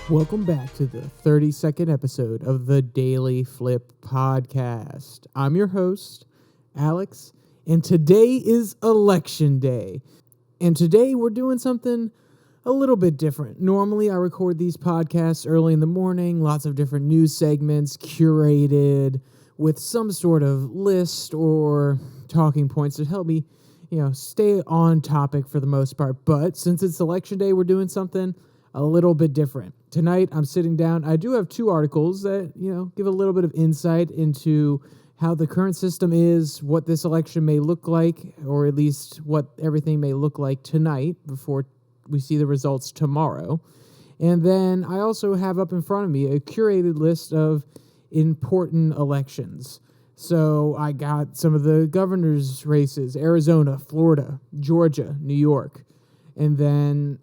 Welcome back to the 32nd episode of the DailyFlip podcast. I'm your host, Alex, and today is Election Day. And today we're doing something a little bit different. Normally I record these podcasts early in the morning, lots of different news segments curated with some sort of list or talking points to help me, stay on topic for the most part. But since it's Election Day, we're doing something a little bit different. Tonight, I'm sitting down. I do have two articles that, give a little bit of insight into how the current system is, what this election may look like, or at least what everything may look like tonight before we see the results tomorrow. And then I also have up in front of me a curated list of important elections. So I got some of the governor's races: Arizona, Florida, Georgia, New York. And then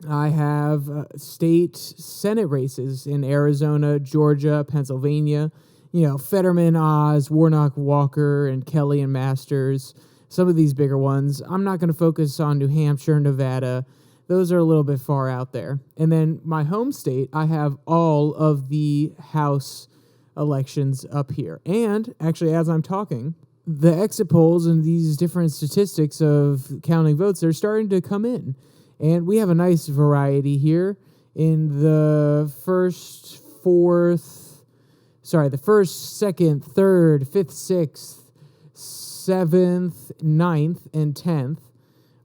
I have state Senate races in Arizona, Georgia, Pennsylvania, Fetterman, Oz, Warnock, Walker, and Kelly and Masters, some of these bigger ones. I'm not going to focus on New Hampshire, Nevada. Those are a little bit far out there. And then my home state, I have all of the House elections up here. And actually, as I'm talking, the exit polls and these different statistics of counting votes are starting to come in. And we have a nice variety here in the first, second, third, fifth, sixth, seventh, ninth, and 10th.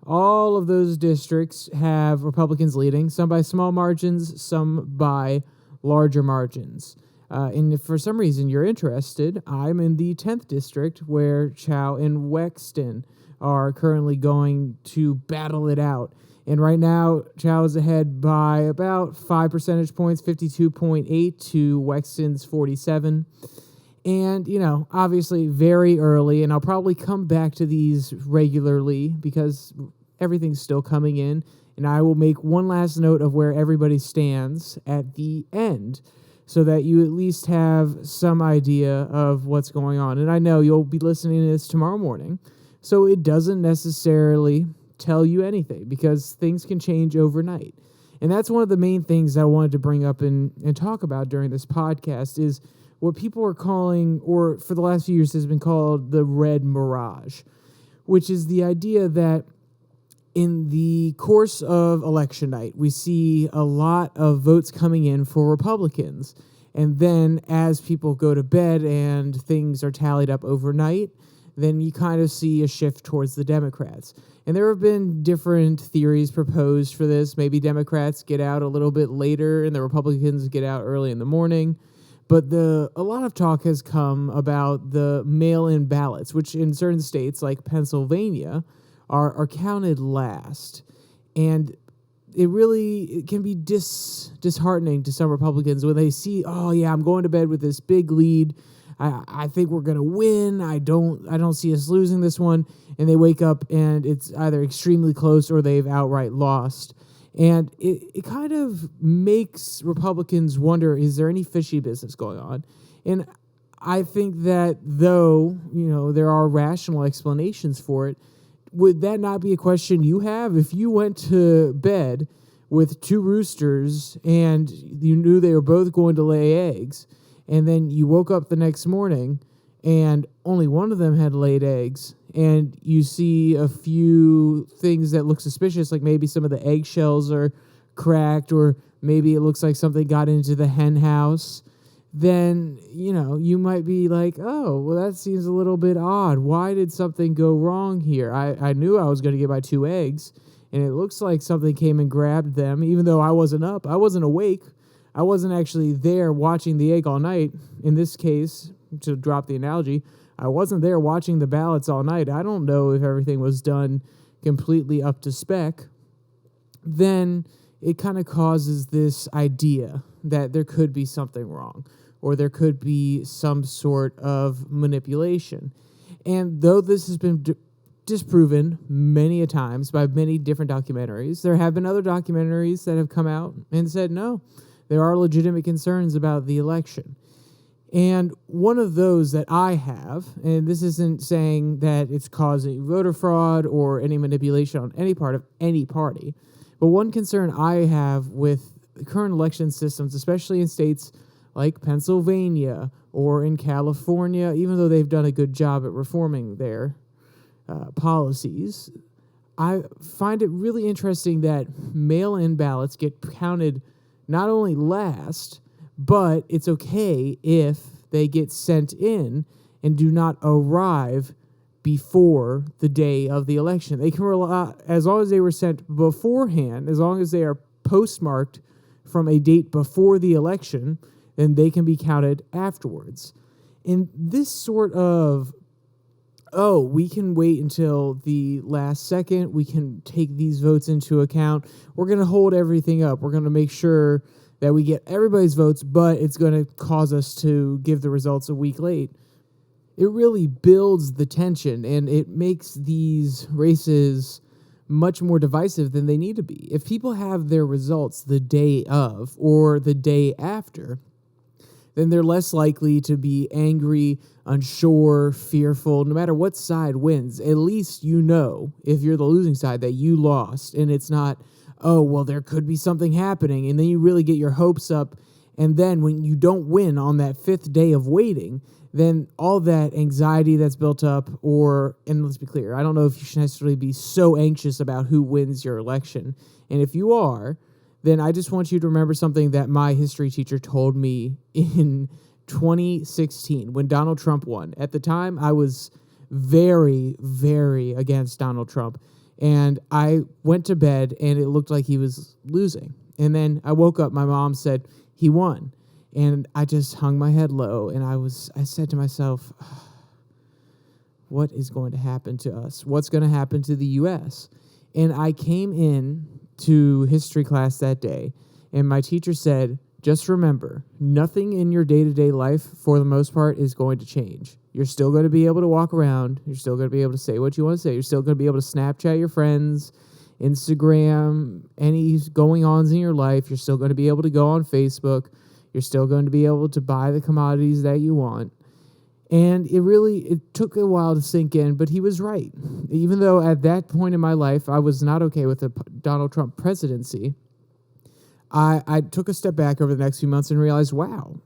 All of those districts have Republicans leading, some by small margins, some by larger margins. And if for some reason you're interested, I'm in the 10th district where Chow and Wexton are currently going to battle it out. And right now, Chow is ahead by about 5 percentage points, 52.8 to Wexton's 47. And, obviously very early, and I'll probably come back to these regularly because everything's still coming in. And I will make one last note of where everybody stands at the end so that you at least have some idea of what's going on. And I know you'll be listening to this tomorrow morning, so it doesn't necessarily tell you anything because things can change overnight. And that's one of the main things I wanted to bring up and talk about during this podcast is what people are calling, or for the last few years has been called, the red mirage, which is the idea that in the course of election night, we see a lot of votes coming in for Republicans. And then as people go to bed and things are tallied up overnight, then you kind of see a shift towards the Democrats. And there have been different theories proposed for this. Maybe Democrats get out a little bit later and the Republicans get out early in the morning. But a lot of talk has come about the mail-in ballots, which in certain states like Pennsylvania are counted last. And it can be disheartening to some Republicans when they see, oh yeah, I'm going to bed with this big lead. I think we're going to win. I don't see us losing this one. And they wake up and it's either extremely close or they've outright lost. And it kind of makes Republicans wonder, is there any fishy business going on? And I think that though, there are rational explanations for it, would that not be a question you have? If you went to bed with two roosters and you knew they were both going to lay eggs, and then you woke up the next morning and only one of them had laid eggs, and you see a few things that look suspicious, like maybe some of the eggshells are cracked, or maybe it looks like something got into the hen house, then, you might be like, oh, well, that seems a little bit odd. Why did something go wrong here? I knew I was going to get my 2 eggs, and it looks like something came and grabbed them, even though I wasn't up. I wasn't awake. I wasn't actually there watching the egg all night. In this case, to drop the analogy, I wasn't there watching the ballots all night. I don't know if everything was done completely up to spec. Then it kind of causes this idea that there could be something wrong, or there could be some sort of manipulation. And though this has been disproven many a times by many different documentaries, there have been other documentaries that have come out and said, no, there are legitimate concerns about the election. And one of those that I have, and this isn't saying that it's causing voter fraud or any manipulation on any part of any party, but one concern I have with current election systems, especially in states like Pennsylvania or in California, even though they've done a good job at reforming their policies, I find it really interesting that mail-in ballots get counted not only last, but it's okay if they get sent in and do not arrive before the day of the election. They can rely, as long as they were sent beforehand, as long as they are postmarked from a date before the election, then they can be counted afterwards. And this sort of, we can wait until the last second, we can take these votes into account, we're going to hold everything up, we're going to make sure that we get everybody's votes, but it's going to cause us to give the results a week late. It really builds the tension, and it makes these races much more divisive than they need to be. If people have their results the day of or the day after, then they're less likely to be angry, unsure, fearful. No matter what side wins, at least you know, if you're the losing side, that you lost, and it's not, there could be something happening, and then you really get your hopes up, and then when you don't win on that fifth day of waiting, then all that anxiety that's built up, and let's be clear, I don't know if you should necessarily be so anxious about who wins your election. And if you are, then I just want you to remember something that my history teacher told me in 2016 when Donald Trump won. At the time, I was very, very against Donald Trump. And I went to bed, and it looked like he was losing. And then I woke up, my mom said, he won. And I just hung my head low, and I said to myself, what is going to happen to us? What's going to happen to the U.S.? And I came in to history class that day, and my teacher said, just remember, nothing in your day-to-day life, for the most part, is going to change. You're still going to be able to walk around. You're still going to be able to say what you want to say. You're still going to be able to Snapchat your friends, Instagram, any going-ons in your life. You're still going to be able to go on Facebook. You're still going to be able to buy the commodities that you want. And it took a while to sink in, but he was right. Even though at that point in my life, I was not okay with the Donald Trump presidency, I took a step back over the next few months and realized, wow,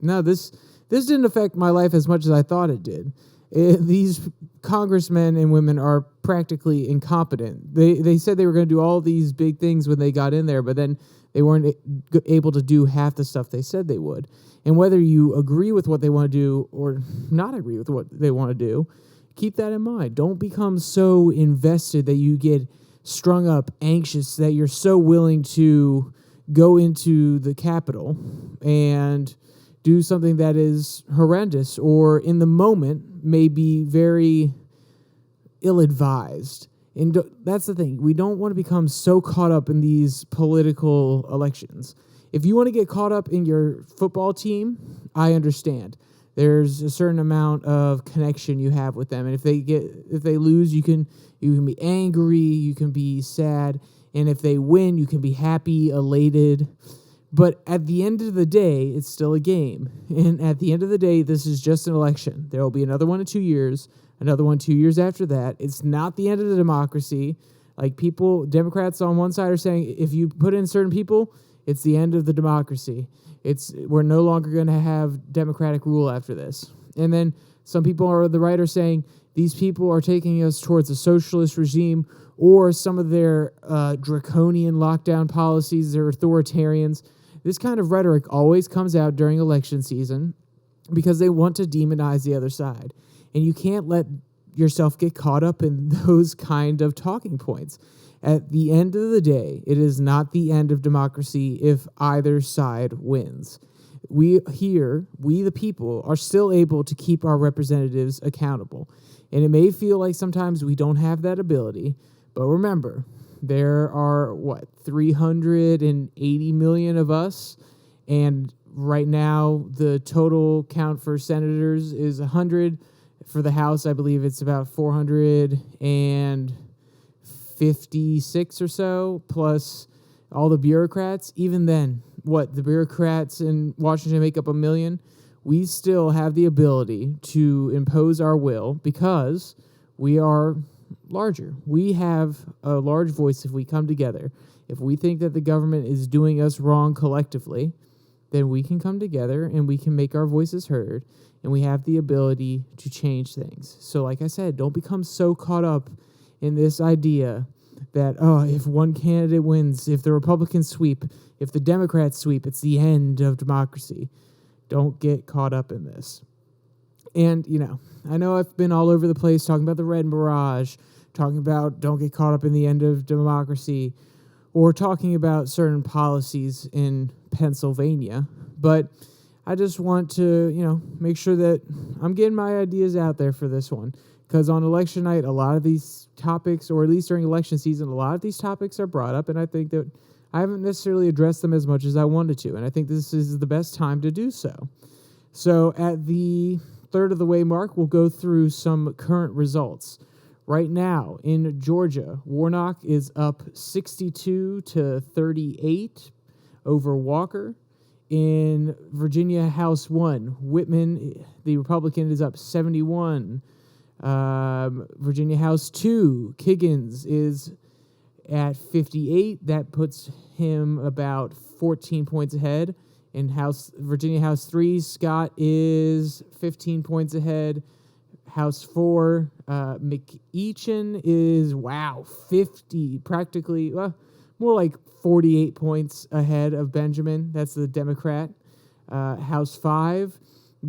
no, this didn't affect my life as much as I thought it did. These congressmen and women are practically incompetent. They said they were going to do all these big things when they got in there, but then they weren't able to do half the stuff they said they would. And whether you agree with what they want to do or not agree with what they want to do, keep that in mind. Don't become so invested that you get strung up, anxious, that you're so willing to go into the Capitol and do something that is horrendous or in the moment may be very ill-advised. And that's the thing. We don't want to become so caught up in these political elections. If you want to get caught up in your football team, I understand. There's a certain amount of connection you have with them, and if they lose, you can be angry, you can be sad, and if they win, you can be happy, elated. But at the end of the day, it's still a game. And at the end of the day, this is just an election. There will be another one in 2 years, another one 2 years after that. It's not the end of the democracy. Like Democrats on one side are saying, if you put in certain people, it's the end of the democracy. We're no longer going to have democratic rule after this. And then some people on the right are saying these people are taking us towards a socialist regime, or some of their draconian lockdown policies, they're authoritarians. This kind of rhetoric always comes out during election season because they want to demonize the other side. And you can't let yourself get caught up in those kind of talking points. At the end of the day, it is not the end of democracy if either side wins. We the people, are still able to keep our representatives accountable. And it may feel like sometimes we don't have that ability, but remember, there are, 380 million of us, and right now the total count for senators is 100. For the House, I believe it's about 456 or so, plus all the bureaucrats. Even then, the bureaucrats in Washington make up 1 million. We still have the ability to impose our will because we are larger. We have a large voice if we come together. If we think that the government is doing us wrong collectively, then we can come together and we can make our voices heard, and we have the ability to change things. So like I said, don't become so caught up in this idea that, if one candidate wins, if the Republicans sweep, if the Democrats sweep, it's the end of democracy. Don't get caught up in this. And, I know I've been all over the place talking about the red mirage, talking about don't get caught up in the end of democracy, or talking about certain policies in Pennsylvania. But I just want to, make sure that I'm getting my ideas out there for this one. Because on election night, a lot of these topics, or at least during election season, a lot of these topics are brought up, and I think that I haven't necessarily addressed them as much as I wanted to, and I think this is the best time to do so. So at the third of the way mark, we'll go through some current results. Right now, in Georgia, Warnock is up 62-38 over Walker. In Virginia, House 1, Whitman, the Republican, is up 71. Virginia House 2, Kiggins is at 58. That puts him about 14 points ahead. In Virginia House 3, Scott is 15 points ahead. House 4, McEachin is, 50, practically, more like 48 points ahead of Benjamin. That's the Democrat. House 5,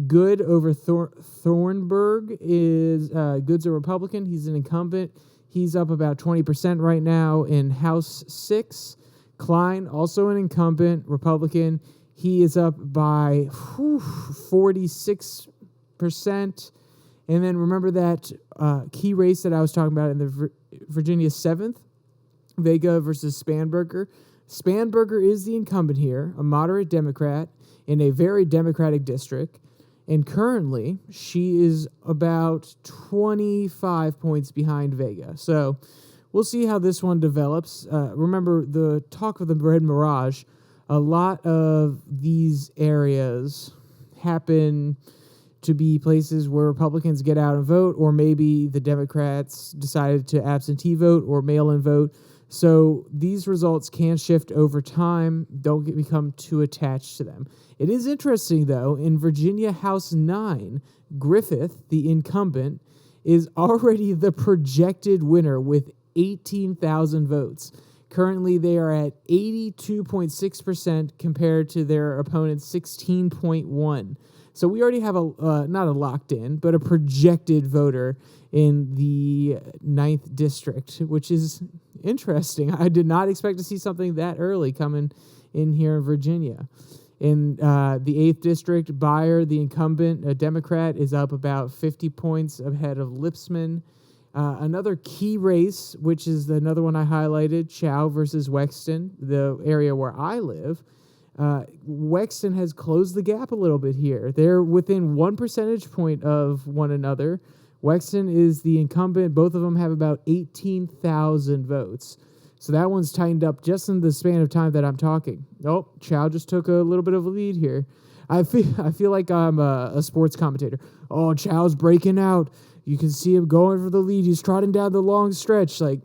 Good over Thornburg is, Good's a Republican. He's an incumbent. He's up about 20% right now. In House 6, Klein, also an incumbent Republican. He is up by 46%. And then remember that key race that I was talking about in the Virginia 7th, Vega versus Spanberger. Spanberger is the incumbent here, a moderate Democrat in a very Democratic district. And currently, she is about 25 points behind Vega. So we'll see how this one develops. Remember, the talk of the red mirage, a lot of these areas happen to be places where Republicans get out and vote, or maybe the Democrats decided to absentee vote or mail-in vote. So these results can shift over time. Don't become too attached to them. It is interesting, though, in Virginia House 9, Griffith, the incumbent, is already the projected winner with 18,000 votes. Currently, they are at 82.6% compared to their opponent's 16.1%. So we already have not a locked in, but a projected voter in the 9th district, which is interesting. I did not expect to see something that early coming in here in Virginia. In the 8th district, Beyer, the incumbent, a Democrat, is up about 50 points ahead of Lipsman. Another key race, which is another one I highlighted, Chow versus Wexton, the area where I live. Wexton has closed the gap a little bit here. They're within 1 percentage point of one another. Wexton is the incumbent. Both of them have about 18,000 votes. So that one's tightened up just in the span of time that I'm talking. Oh, Chow just took a little bit of a lead here. I feel like I'm a sports commentator. Oh, Chow's breaking out. You can see him going for the lead. He's trotting down the long stretch. Like,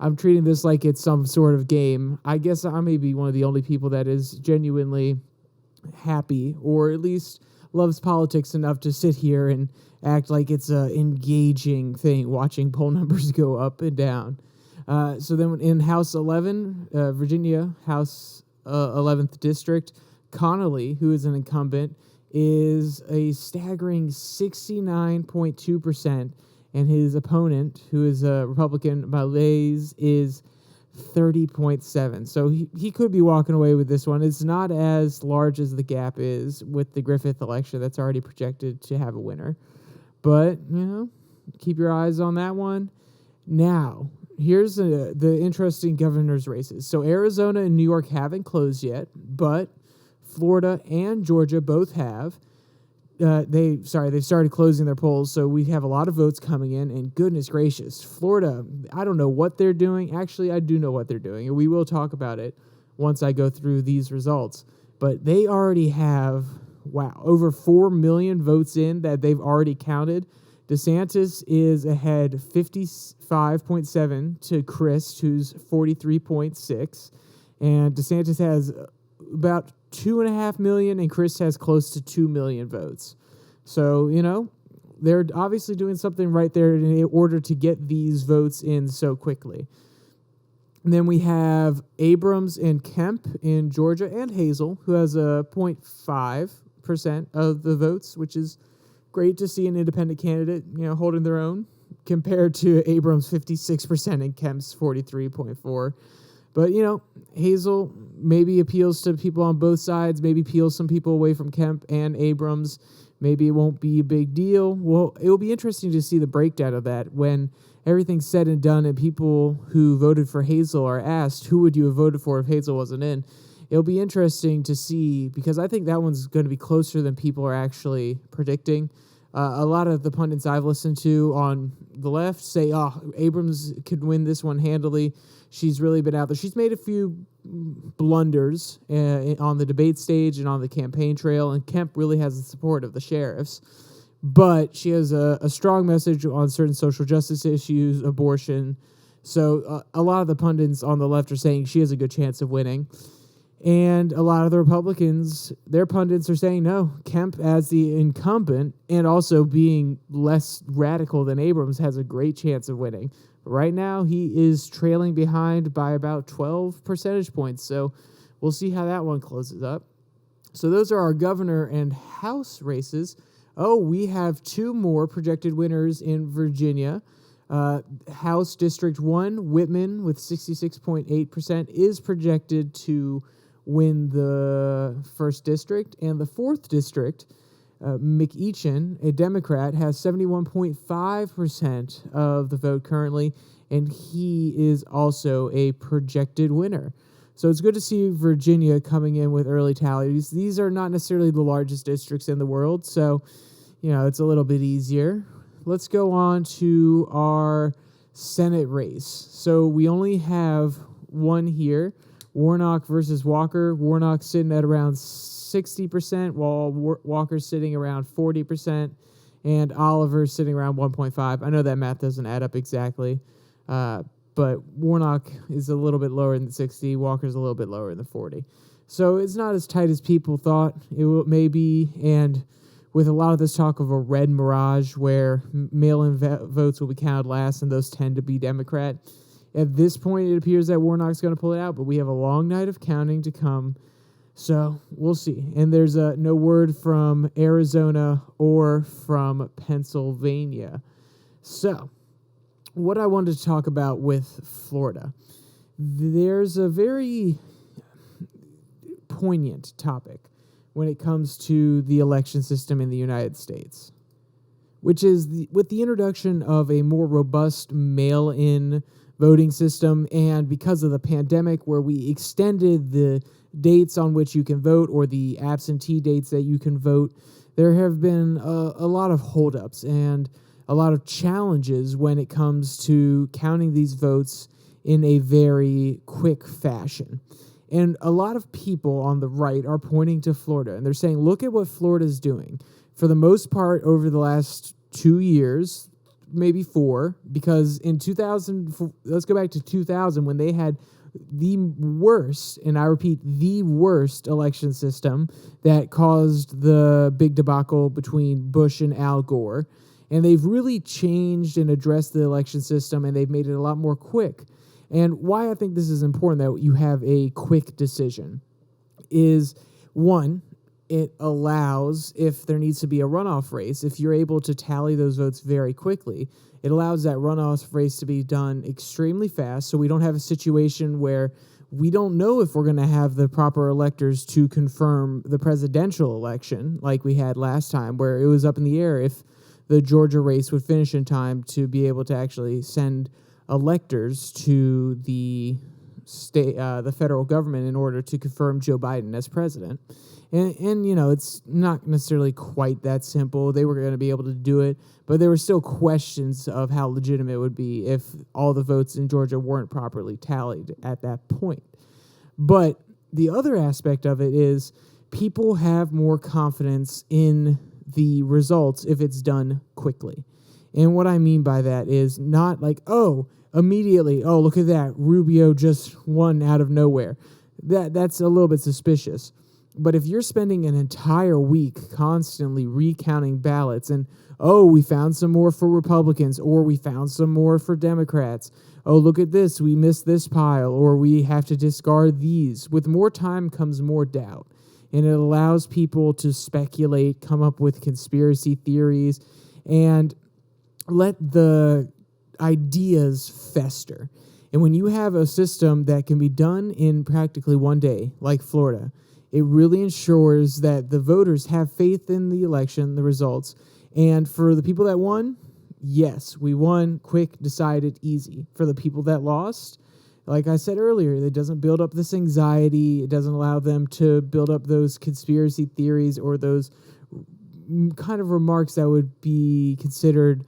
I'm treating this like it's some sort of game. I guess I may be one of the only people that is genuinely happy, or at least loves politics enough to sit here and act like it's an engaging thing, watching poll numbers go up and down. So then in House 11, Virginia, House 11th District, Connolly, who is an incumbent, is a staggering 69.2%, and his opponent, who is a Republican, Malaise, is 30.7%. So he could be walking away with this one. It's not as large as the gap is with the Griffith election that's already projected to have a winner. But, keep your eyes on that one. Now, here's the interesting governor's races. So Arizona and New York haven't closed yet, but Florida and Georgia both have. They've started closing their polls, so we have a lot of votes coming in, and goodness gracious, Florida, I don't know what they're doing. Actually, I do know what they're doing, and we will talk about it once I go through these results. But they already have, over 4 million votes in that they've already counted. DeSantis is ahead 55.7 to Christ, who's 43.6. And DeSantis has about 2.5 million, and Christ has close to 2 million votes. So, they're obviously doing something right there in order to get these votes in so quickly. And then we have Abrams and Kemp in Georgia, and Hazel, who has a 0.5% of the votes, which is great to see an independent candidate, holding their own, compared to Abrams' 56% and Kemp's 43.4%. But, Hazel maybe appeals to people on both sides, maybe peels some people away from Kemp and Abrams. Maybe it won't be a big deal. Well, it will be interesting to see the breakdown of that when everything's said and done and people who voted for Hazel are asked, who would you have voted for if Hazel wasn't in? It'll be interesting to see, because I think that one's going to be closer than people are actually predicting. A lot of the pundits I've listened to on the left say, Abrams could win this one handily. She's really been out there. She's made a few blunders on the debate stage and on the campaign trail, and Kemp really has the support of the sheriffs. But she has a strong message on certain social justice issues, abortion. So a lot of the pundits on the left are saying she has a good chance of winning. And a lot of the Republicans, their pundits are saying, no, Kemp as the incumbent and also being less radical than Abrams has a great chance of winning. But right now, he is trailing behind by about 12 percentage points. So we'll see how that one closes up. So those are our governor and House races. Oh, we have two more projected winners in Virginia. House District 1, Whitman, with 66.8%, is projected to win the 1st district, and the 4th district, McEachin, a Democrat, has 71.5% of the vote currently, and he is also a projected winner. So it's good to see Virginia coming in with early tallies. These are not necessarily the largest districts in the world, so it's a little bit easier. Let's go on to our Senate race. So we only have one here. Warnock versus Walker. Warnock sitting at around 60%, while Walker's sitting around 40%, and Oliver sitting around 1.5. I know that math doesn't add up exactly, but Warnock is a little bit lower than 60. Walker's a little bit lower than 40. So it's not as tight as people thought it may be, and with a lot of this talk of a red mirage where mail-in votes will be counted last, and those tend to be Democrat, at this point, it appears that Warnock's going to pull it out, but we have a long night of counting to come, so we'll see. And there's no word from Arizona or from Pennsylvania. So, what I wanted to talk about with Florida, there's a very poignant topic when it comes to the election system in the United States, which is with the introduction of a more robust mail-in voting system, and because of the pandemic where we extended the dates on which you can vote or the absentee dates that you can vote, there have been a lot of holdups and a lot of challenges when it comes to counting these votes in a very quick fashion. And a lot of people on the right are pointing to Florida, and they're saying, look at what Florida's doing. For the most part, over the last 2 years, maybe 4, because in 2000, let's go back to 2000 when they had the worst, and I repeat, the worst election system that caused the big debacle between Bush and Al Gore. And they've really changed and addressed the election system, and they've made it a lot more quick. And why I think this is important that you have a quick decision is, one, it allows, if there needs to be a runoff race, if you're able to tally those votes very quickly, it allows that runoff race to be done extremely fast, so we don't have a situation where we don't know if we're going to have the proper electors to confirm the presidential election like we had last time, where it was up in the air if the Georgia race would finish in time to be able to actually send electors to the state, the federal government, in order to confirm Joe Biden as president. And it's not necessarily quite that simple. They were going to be able to do it, but there were still questions of how legitimate it would be if all the votes in Georgia weren't properly tallied at that point. But the other aspect of it is people have more confidence in the results if it's done quickly. And what I mean by that is not like, oh, immediately, oh, look at that, Rubio just won out of nowhere. That's a little bit suspicious. But if you're spending an entire week constantly recounting ballots and, oh, we found some more for Republicans, or we found some more for Democrats. Oh, look at this, we missed this pile, or we have to discard these. With more time comes more doubt. And it allows people to speculate, come up with conspiracy theories, and let the ideas fester. And when you have a system that can be done in practically one day, like Florida, it really ensures that the voters have faith in the election, the results. And for the people that won, yes, we won, quick, decided, easy. For the people that lost, like I said earlier, it doesn't build up this anxiety. It doesn't allow them to build up those conspiracy theories or those kind of remarks that would be considered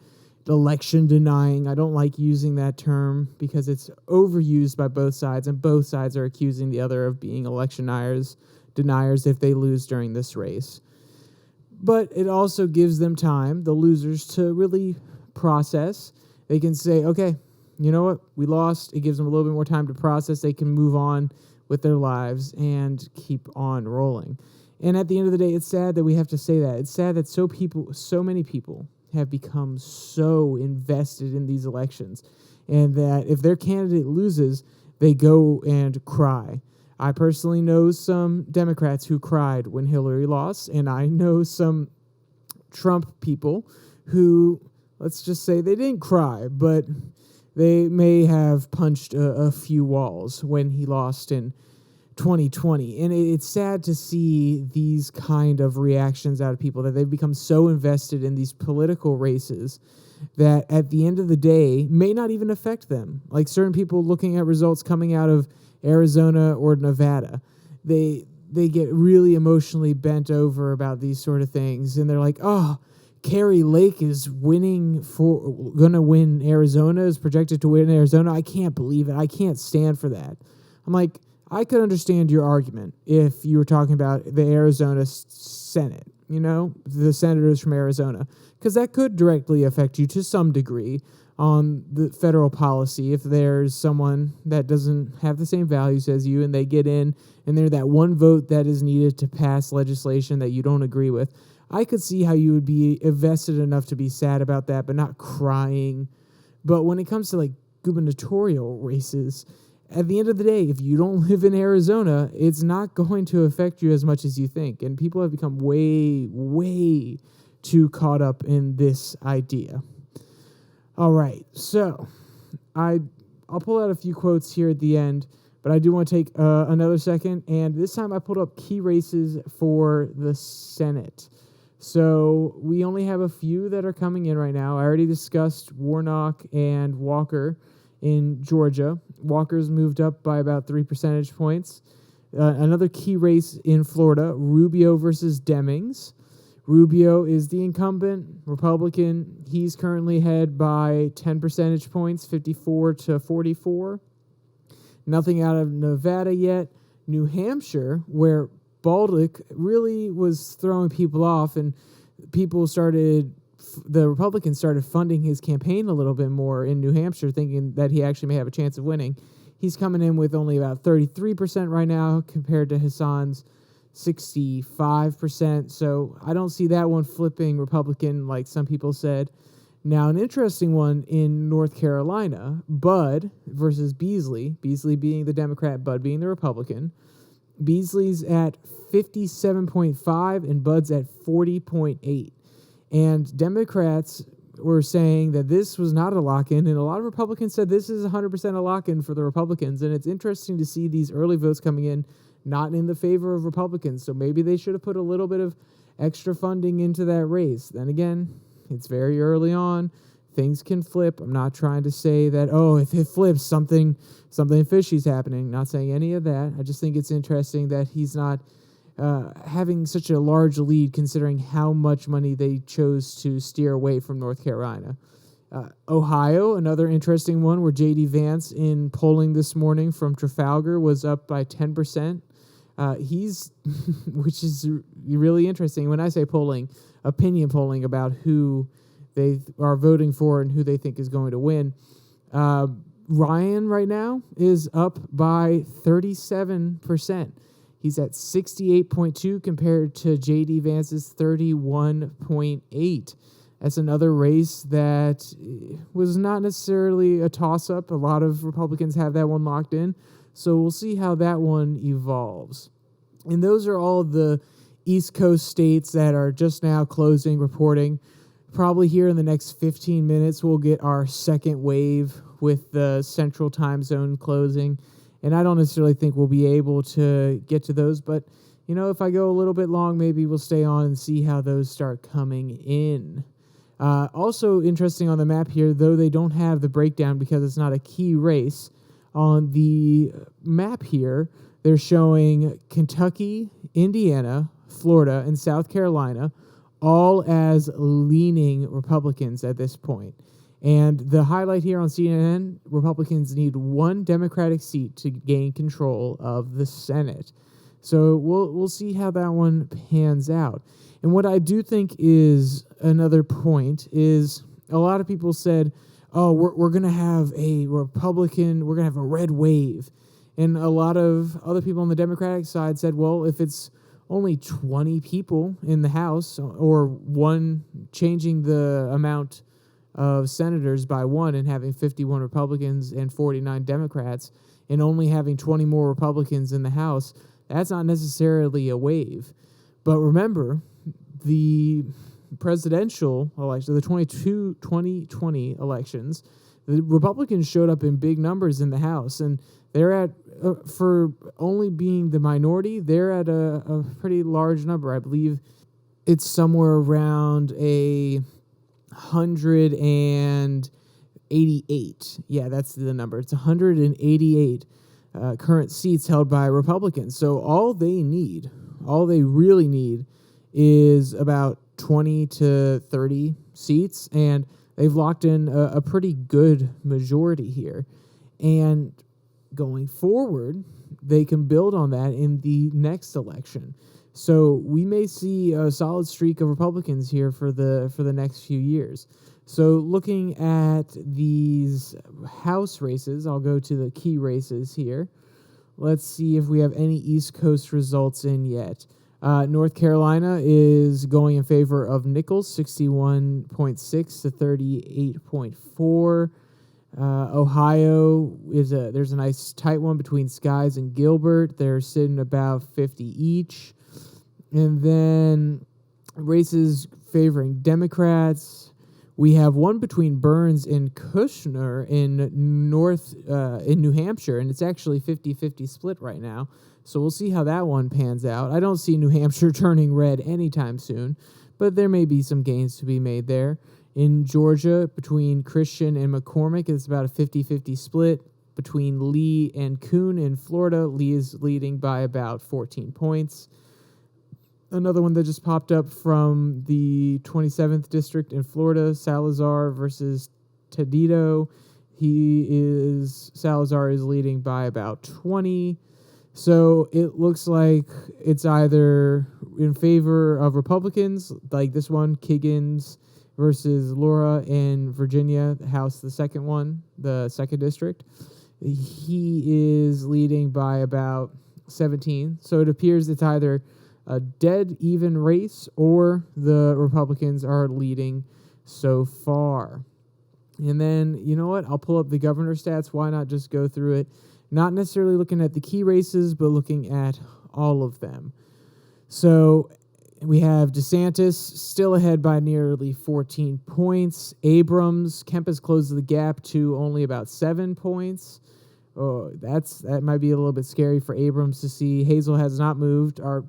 election denying. I don't like using that term because it's overused by both sides, and both sides are accusing the other of being election deniers if they lose during this race. But it also gives them time, the losers, to really process. They can say, okay, you know what, we lost. It gives them a little bit more time to process. They can move on with their lives and keep on rolling. And at the end of the day, it's sad that we have to say that. It's sad that so many people have become so invested in these elections, and that if their candidate loses, they go and cry. I personally know some Democrats who cried when Hillary lost, and I know some Trump people who, let's just say they didn't cry, but they may have punched a few walls when he lost in 2020. And it's sad to see these kind of reactions out of people, that they've become so invested in these political races that at the end of the day may not even affect them. Like certain people looking at results coming out of Arizona or Nevada, they get really emotionally bent over about these sort of things, and they're like, oh, Carrie Lake is gonna win Arizona, is projected to win Arizona. I can't believe it. I can't stand for that. I'm like, I could understand your argument if you were talking about the Arizona Senate, the senators from Arizona, because that could directly affect you to some degree on the federal policy. If there's someone that doesn't have the same values as you and they get in and they're that one vote that is needed to pass legislation that you don't agree with, I could see how you would be invested enough to be sad about that, but not crying. But when it comes to like gubernatorial races, at the end of the day, if you don't live in Arizona, it's not going to affect you as much as you think. And people have become way, way too caught up in this idea. All right, so I'll pull out a few quotes here at the end, but I do want to take another second. And this time I pulled up key races for the Senate. So we only have a few that are coming in right now. I already discussed Warnock and Walker in Georgia. Walker's moved up by about 3 percentage points. Another key race in Florida, Rubio versus Demings. Rubio is the incumbent Republican. He's currently ahead by 10 percentage points, 54 to 44. Nothing out of Nevada yet. New Hampshire, where Baldock really was throwing people off, and the Republicans started funding his campaign a little bit more in New Hampshire, thinking that he actually may have a chance of winning. He's coming in with only about 33% right now compared to Hassan's 65%. So I don't see that one flipping Republican like some people said. Now, an interesting one in North Carolina, Bud versus Beasley. Beasley being the Democrat, Bud being the Republican. Beasley's at 57.5 and Bud's at 40.8. And Democrats were saying that this was not a lock-in, and a lot of Republicans said this is 100% a lock-in for the Republicans. And it's interesting to see these early votes coming in not in the favor of Republicans. So maybe they should have put a little bit of extra funding into that race. Then again, it's very early on. Things can flip. I'm not trying to say that, oh, if it flips, something fishy's happening. Not saying any of that. I just think it's interesting that he's not having such a large lead considering how much money they chose to steer away from North Carolina. Ohio, another interesting one where J.D. Vance in polling this morning from Trafalgar was up by 10%. Which is really interesting. When I say polling, opinion polling about who they are voting for and who they think is going to win. Ryan right now is up by 37%. He's at 68.2 compared to J.D. Vance's 31.8. That's another race that was not necessarily a toss-up. A lot of Republicans have that one locked in. So we'll see how that one evolves. And those are all the East Coast states that are just now closing, reporting. Probably here in the next 15 minutes, we'll get our second wave with the Central Time Zone closing. And I don't necessarily think we'll be able to get to those. But, if I go a little bit long, maybe we'll stay on and see how those start coming in. Also interesting on the map here, though they don't have the breakdown because it's not a key race, on the map here, they're showing Kentucky, Indiana, Florida, and South Carolina all as leaning Republicans at this point. And the highlight here on CNN, Republicans need one Democratic seat to gain control of the Senate. So we'll see how that one pans out. And what I do think is another point is a lot of people said, oh, we're going to have a Republican, we're going to have a red wave. And a lot of other people on the Democratic side said, well, if it's only 20 people in the House or one changing the amount of senators by one and having 51 Republicans and 49 Democrats and only having 20 more Republicans in the House, that's not necessarily a wave. But remember, the presidential election, the 2020 elections, the Republicans showed up in big numbers in the House, and they're at, for only being the minority, they're at a pretty large number. I believe it's somewhere around 188. Yeah, that's the number. It's 188 current seats held by Republicans. So all they really need is about 20 to 30 seats, and they've locked in a pretty good majority here. And going forward, they can build on that in the next election. So we may see a solid streak of Republicans here for the next few years. So looking at these House races, I'll go to the key races here. Let's see if we have any East Coast results in yet. North Carolina is going in favor of Nichols, 61.6 to 38.4. Ohio there's a nice tight one between Skies and Gilbert. They're sitting about 50 each. And then races favoring Democrats. We have one between Burns and Kushner in New Hampshire, and it's actually 50-50 split right now. So we'll see how that one pans out. I don't see New Hampshire turning red anytime soon, but there may be some gains to be made there. In Georgia, between Christian and McCormick, it's about a 50-50 split. Between Lee and Kuhn in Florida, Lee is leading by about 14 points. Another one that just popped up from the 27th district in Florida, Salazar versus Tedito. Salazar is leading by about 20. So it looks like it's either in favor of Republicans, like this one, Kiggins versus Laura in Virginia, House, the second district. He is leading by about 17. So it appears it's either a dead even race or the Republicans are leading so far. And then, you know what? I'll pull up the governor stats. Why not just go through it? Not necessarily looking at the key races, but looking at all of them. So we have DeSantis still ahead by nearly 14 points. Kemp has closed the gap to only about 7 points. Oh, that might be a little bit scary for Abrams to see. Hazel has not moved. Our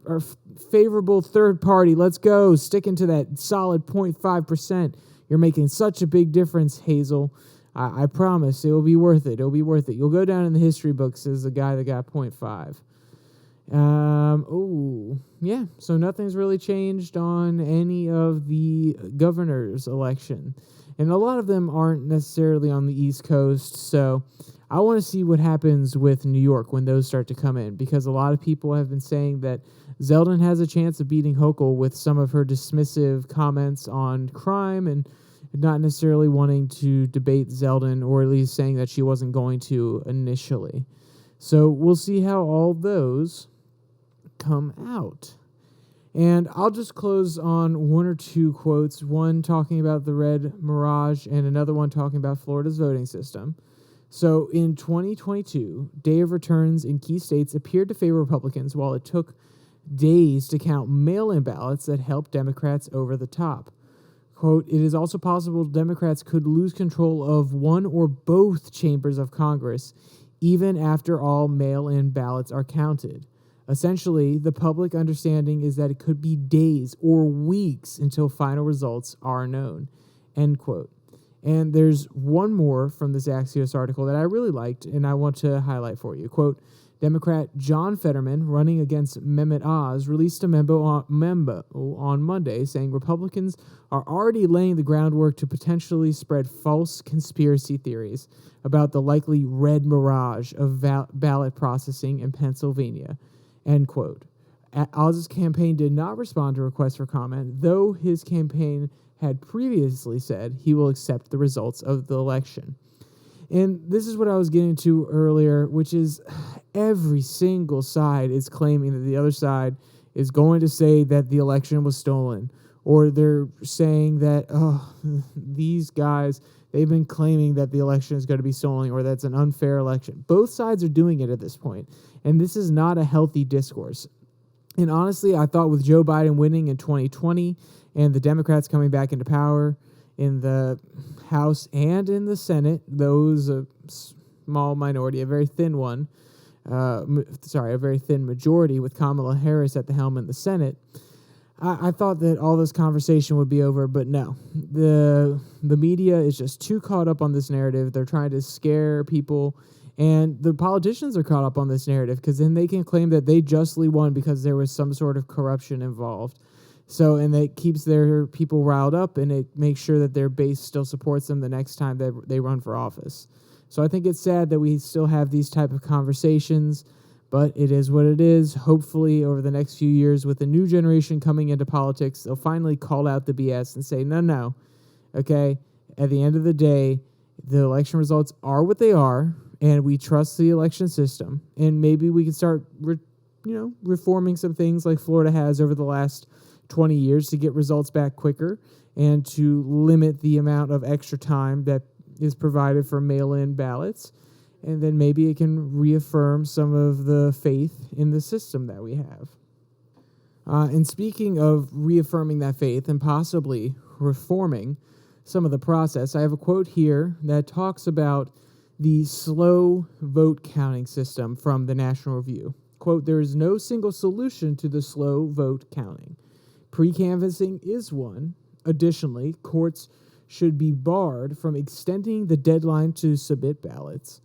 favorable third party. Let's go. Sticking to that solid 0.5%. You're making such a big difference, Hazel. I promise it will be worth it. It'll be worth it. You'll go down in the history books as the guy that got 0.5. Yeah. So nothing's really changed on any of the governor's election. And a lot of them aren't necessarily on the East Coast. So I want to see what happens with New York when those start to come in, because a lot of people have been saying that Zeldin has a chance of beating Hochul with some of her dismissive comments on crime and not necessarily wanting to debate Zeldin, or at least saying that she wasn't going to initially. So we'll see how all those come out. And I'll just close on one or two quotes, one talking about the red mirage and another one talking about Florida's voting system. So in 2022, day of returns in key states appeared to favor Republicans, while it took days to count mail-in ballots that helped Democrats over the top. Quote, it is also possible Democrats could lose control of one or both chambers of Congress, even after all mail-in ballots are counted. Essentially, the public understanding is that it could be days or weeks until final results are known, end quote. And there's one more from this Axios article that I really liked, and I want to highlight for you. Quote, Democrat John Fetterman, running against Mehmet Oz, released a memo on Monday saying Republicans are already laying the groundwork to potentially spread false conspiracy theories about the likely red mirage of ballot processing in Pennsylvania. End quote. Oz's campaign did not respond to requests for comment, though his campaign had previously said he will accept the results of the election. And this is what I was getting to earlier, which is every single side is claiming that the other side is going to say that the election was stolen, or they're saying that, these guys, they've been claiming that the election is going to be stolen, or that's an unfair election. Both sides are doing it at this point, and this is not a healthy discourse. And honestly, I thought with Joe Biden winning in 2020 and the Democrats coming back into power in the House and in the Senate, those a small minority, a very thin one, a very thin majority with Kamala Harris at the helm in the Senate, I thought that all this conversation would be over, but no. The media is just too caught up on this narrative. They're trying to scare people, and the politicians are caught up on this narrative because then they can claim that they justly won because there was some sort of corruption involved. So, and that keeps their people riled up, and it makes sure that their base still supports them the next time that they run for office. So I think it's sad that we still have these type of conversations, but it is what it is. Hopefully, over the next few years, with the new generation coming into politics, they'll finally call out the BS and say, no, okay, at the end of the day, the election results are what they are, and we trust the election system. And maybe we can start, reforming some things like Florida has over the last 20 years to get results back quicker and to limit the amount of extra time that is provided for mail-in ballots. And then maybe it can reaffirm some of the faith in the system that we have. And speaking of reaffirming that faith and possibly reforming some of the process, I have a quote here that talks about the slow vote counting system from the National Review. Quote, there is no single solution to the slow vote counting. Pre-canvassing is one. Additionally, courts should be barred from extending the deadline to submit ballots,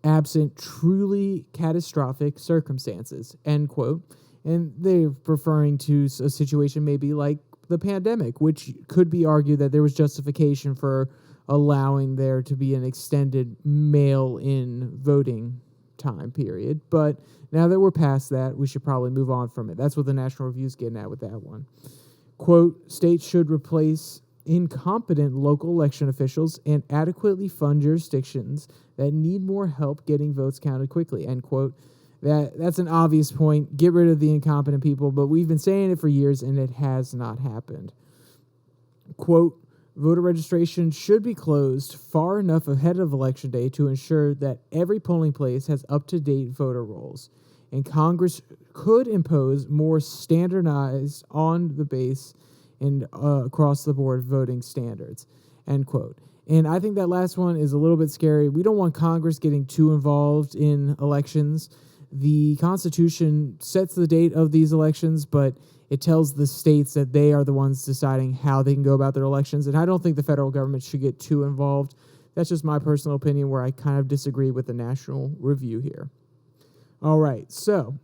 absent truly catastrophic circumstances, end quote. And they're referring to a situation maybe like the pandemic, which could be argued that there was justification for allowing there to be an extended mail-in voting time period. But now that we're past that, we should probably move on from it. That's what the National Review's getting at with that one. Quote, states should replace incompetent local election officials and adequately fund jurisdictions that need more help getting votes counted quickly, end quote. That's an obvious point. Get rid of the incompetent people, but we've been saying it for years, and it has not happened. Quote, voter registration should be closed far enough ahead of Election Day to ensure that every polling place has up-to-date voter rolls, and Congress could impose more standardized on the base and across-the-board voting standards, end quote. And I think that last one is a little bit scary. We don't want Congress getting too involved in elections. The Constitution sets the date of these elections, but it tells the states that they are the ones deciding how they can go about their elections. And I don't think the federal government should get too involved. That's just my personal opinion, where I kind of disagree with the National Review here. All right, so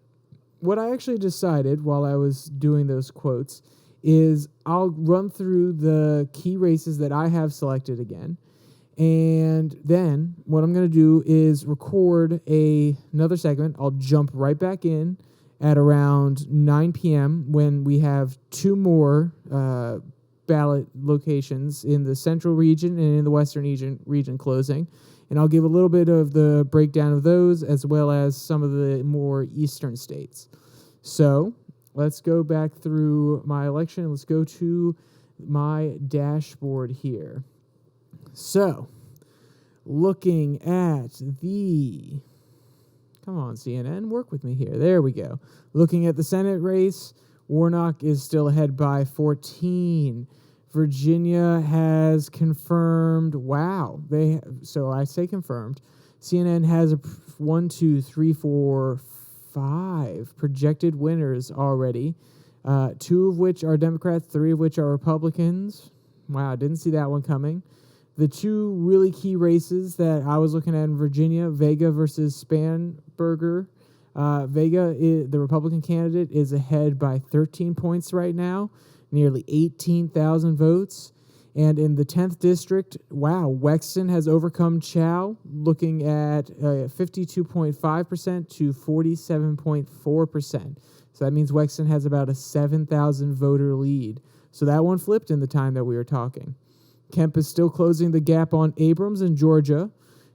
what I actually decided while I was doing those quotes is I'll run through the key races that I have selected again. And then what I'm going to do is record another segment. I'll jump right back in at around 9 p.m. when we have two more ballot locations in the central region and in the western region closing. And I'll give a little bit of the breakdown of those as well as some of the more eastern states. So let's go back through my election. Let's go to my dashboard here. So looking at the... Come on, CNN, work with me here. There we go. Looking at the Senate race, Warnock is still ahead by 14. Virginia has confirmed. Wow. So I say confirmed. CNN has 1, 2, 3, 4, 5 projected winners already. 2 of which are Democrats, 3 of which are Republicans. Wow, didn't see that one coming. The 2 really key races that I was looking at in Virginia, Vega versus Spanberger. Vega, the Republican candidate, is ahead by 13 points right now, nearly 18,000 votes. And in the 10th district, wow, Wexton has overcome Chow, looking at 52.5% to 47.4%. So that means Wexton has about a 7,000 voter lead. So that one flipped in the time that we were talking. Kemp is still closing the gap on Abrams in Georgia.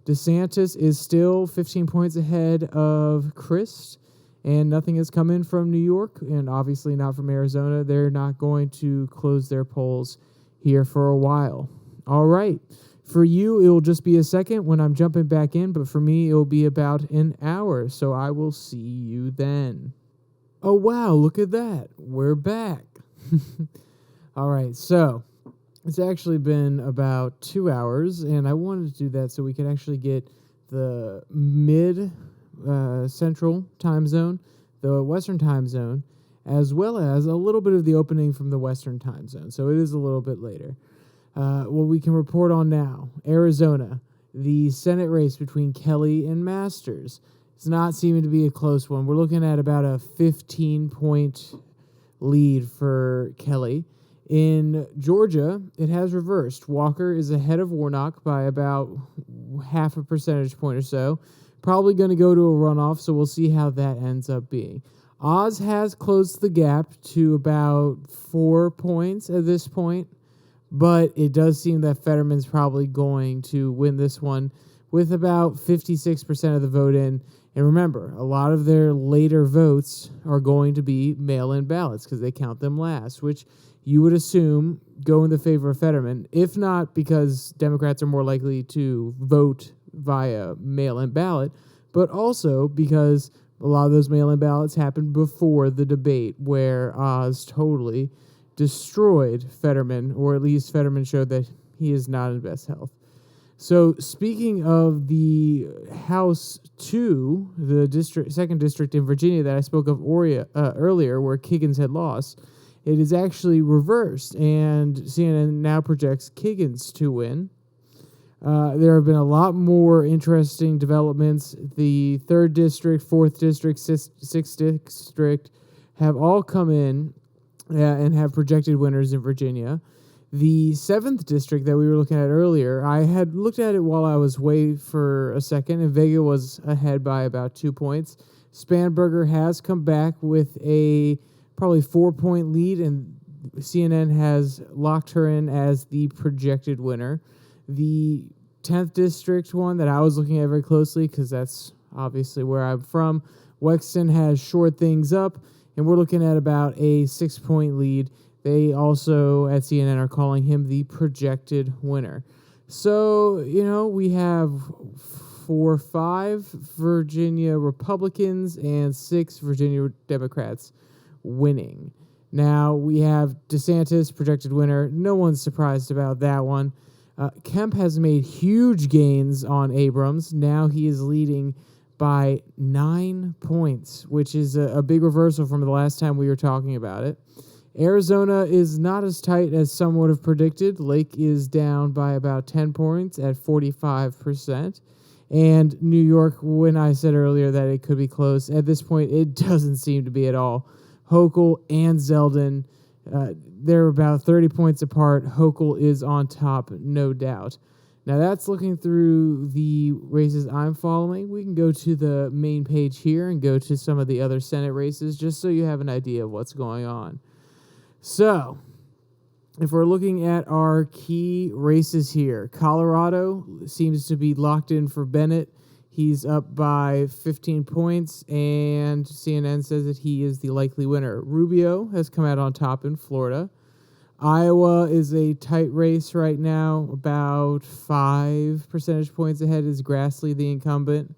DeSantis is still 15 points ahead of Christ, and nothing has come in from New York, and obviously not from Arizona. They're not going to close their polls here for a while. All right. For you, it will just be a second when I'm jumping back in, but for me, it will be about an hour, so I will see you then. Oh, wow, look at that. We're back. All right, so... It's actually been about 2 hours, and I wanted to do that so we could actually get the mid-central time zone, the western time zone, as well as a little bit of the opening from the western time zone. So it is a little bit later. What we can report on now, Arizona, the Senate race between Kelly and Masters. It's not seeming to be a close one. We're looking at about a 15-point lead for Kelly. In Georgia, it has reversed. Walker is ahead of Warnock by about half a percentage point or so. Probably going to go to a runoff, so we'll see how that ends up being. Oz has closed the gap to about 4 points at this point, but it does seem that Fetterman's probably going to win this one with about 56% of the vote in. And remember, a lot of their later votes are going to be mail-in ballots because they count them last, which you would assume go in the favor of Fetterman, if not because Democrats are more likely to vote via mail-in ballot, but also because a lot of those mail-in ballots happened before the debate where Oz totally destroyed Fetterman, or at least Fetterman showed that he is not in best health. So speaking of the House 2, the second district in Virginia that I spoke of earlier, where Kiggins had lost, it is actually reversed, and CNN now projects Kiggins to win. There have been a lot more interesting developments. The 3rd district, 4th district, 6th district have all come in and have projected winners in Virginia. The 7th district that we were looking at earlier, I had looked at it while I was away for a second, and Vega was ahead by about 2 points. Spanberger has come back with a probably 4-point lead, and CNN has locked her in as the projected winner. The 10th district one that I was looking at very closely, because that's obviously where I'm from, Wexton has shored things up, and we're looking at about a 6-point lead. They also, at CNN, are calling him the projected winner. So, we have 5 Virginia Republicans and 6 Virginia Democrats winning. Now, we have DeSantis, projected winner. No one's surprised about that one. Kemp has made huge gains on Abrams. Now he is leading by 9 points, which is a big reversal from the last time we were talking about it. Arizona is not as tight as some would have predicted. Lake is down by about 10 points at 45%. And New York, when I said earlier that it could be close, at this point it doesn't seem to be at all. Hochul and Zeldin, they're about 30 points apart. Hochul is on top, no doubt. Now that's looking through the races I'm following. We can go to the main page here and go to some of the other Senate races just so you have an idea of what's going on. So, if we're looking at our key races here, Colorado seems to be locked in for Bennett. He's up by 15 points, and CNN says that he is the likely winner. Rubio has come out on top in Florida. Iowa is a tight race right now. About 5 percentage points ahead is Grassley, the incumbent.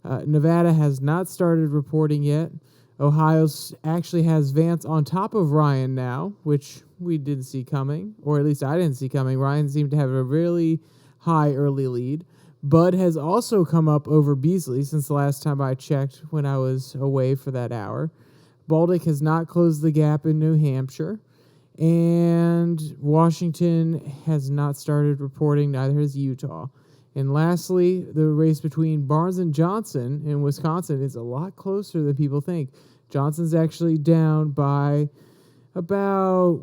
Nevada has not started reporting yet. Ohio actually has Vance on top of Ryan now, which we didn't see coming, or at least I didn't see coming. Ryan seemed to have a really high early lead. Bud has also come up over Beasley since the last time I checked when I was away for that hour. Baldick has not closed the gap in New Hampshire. And Washington has not started reporting, neither has Utah. And lastly, the race between Barnes and Johnson in Wisconsin is a lot closer than people think. Johnson's actually down by about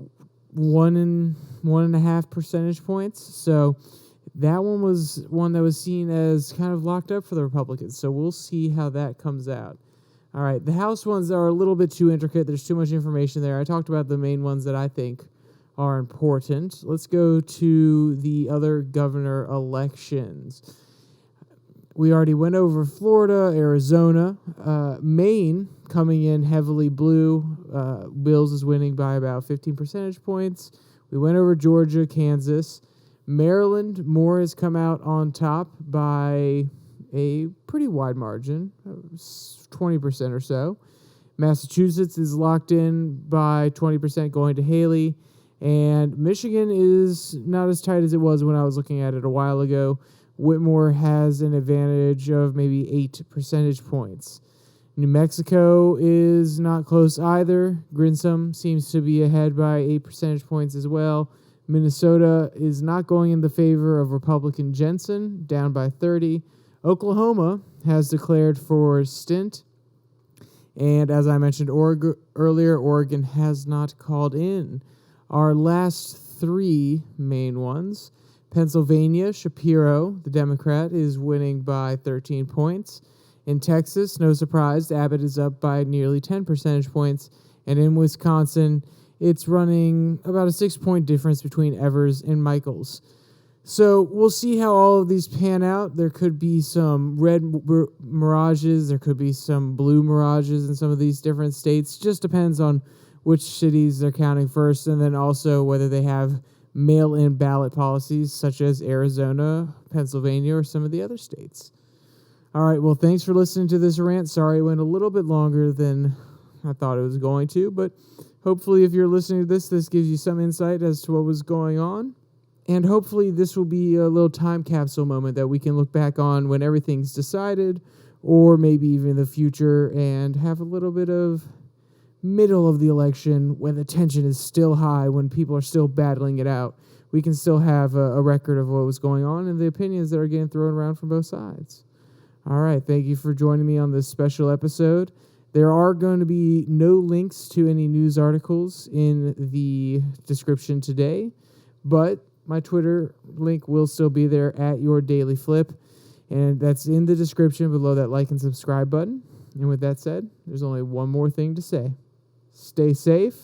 1.5 percentage points. So that one was one that was seen as kind of locked up for the Republicans. So we'll see how that comes out. All right, the House ones are a little bit too intricate. There's too much information there. I talked about the main ones that I think are important. Let's go to the other governor elections. We already went over Florida, Arizona. Maine coming in heavily blue. Bills is winning by about 15 percentage points. We went over Georgia, Kansas. Maryland, Moore has come out on top by a pretty wide margin, 20% or so. Massachusetts is locked in by 20% going to Haley. And Michigan is not as tight as it was when I was looking at it a while ago. Whitmore has an advantage of maybe 8 percentage points. New Mexico is not close either. Grissom seems to be ahead by 8 percentage points as well. Minnesota is not going in the favor of Republican Jensen, down by 30. Oklahoma has declared for stint. And as I mentioned earlier, Oregon has not called in. Our last 3 main ones. Pennsylvania, Shapiro, the Democrat, is winning by 13 points. In Texas, no surprise, Abbott is up by nearly 10 percentage points. And in Wisconsin, it's running about a 6-point difference between Evers and Michaels. So we'll see how all of these pan out. There could be some red mirages. There could be some blue mirages in some of these different states. Just depends on which cities they're counting first, and then also whether they have mail-in ballot policies such as Arizona, Pennsylvania, or some of the other states. All right, well, thanks for listening to this rant. Sorry it went a little bit longer than I thought it was going to, but hopefully if you're listening to this gives you some insight as to what was going on. And hopefully this will be a little time capsule moment that we can look back on when everything's decided, or maybe even in the future, and have a little bit of middle of the election when the tension is still high, when people are still battling it out. We can still have a record of what was going on and the opinions that are getting thrown around from both sides. All right, thank you for joining me on this special episode. There are going to be no links to any news articles in the description today, but my Twitter link will still be there at your DailyFlip, and that's in the description below that like and subscribe button. And with that said, there's only one more thing to say. Stay safe.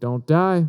Don't die.